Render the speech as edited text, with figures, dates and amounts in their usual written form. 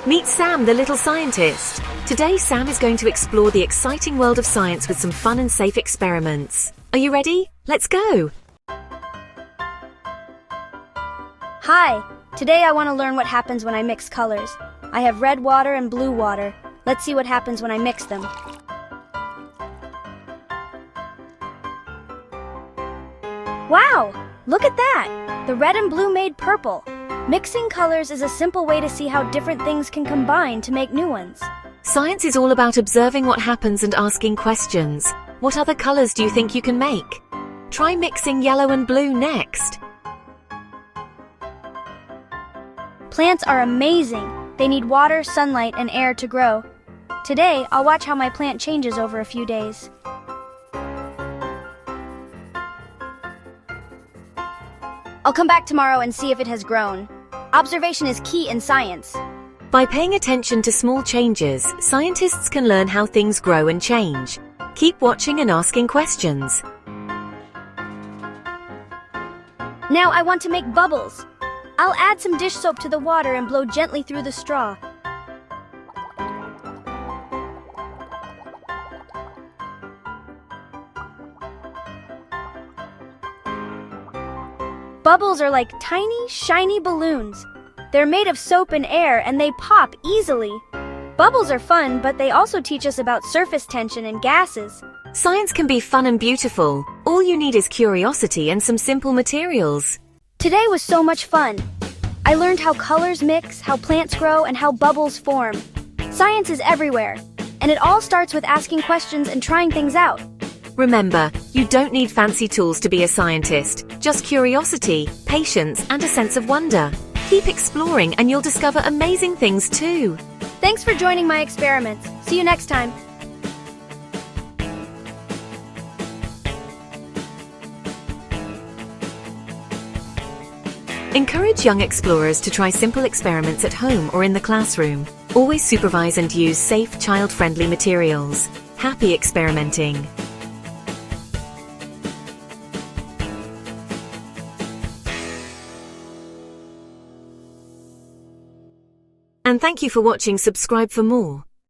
Meet Sam, the little scientist. Today, Sam is going to explore the exciting world of science with some fun and safe experiments. Are you ready? Let's go! Hi! Today I want to learn what happens when I mix colors. I have red water and blue water. Let's see what happens when I mix them. Wow! Look at that! The red and blue made purple. Mixing colors is a simple way to see how different things can combine to make new ones. Science is all about observing what happens and asking questions. What other colors do you think you can make? Try mixing yellow and blue next. Plants are amazing. They need water, sunlight, and air to grow. Today, I'll watch how my plant changes over a few days. I'll come back tomorrow and see if it has grown. Observation is key in science. By paying attention to small changes, scientists can learn how things grow and change. Keep watching and asking questions. Now I want to make bubbles. I'll add some dish soap to the water and blow gently through the straw. Bubbles are like tiny, shiny balloons. They're made of soap and air and they pop easily. Bubbles are fun, but they also teach us about surface tension and gases. Science can be fun and beautiful. All you need is curiosity and some simple materials. Today was so much fun. I learned how colors mix, how plants grow, and how bubbles form. Science is everywhere, and it all starts with asking questions and trying things out. Remember, you don't need fancy tools to be a scientist, just curiosity, patience, and a sense of wonder. Keep exploring and you'll discover amazing things too. Thanks for joining my experiments. See you next time. Encourage young explorers to try simple experiments at home or in the classroom. Always supervise and use safe, child-friendly materials. Happy experimenting! And thank you for watching. Subscribe for more.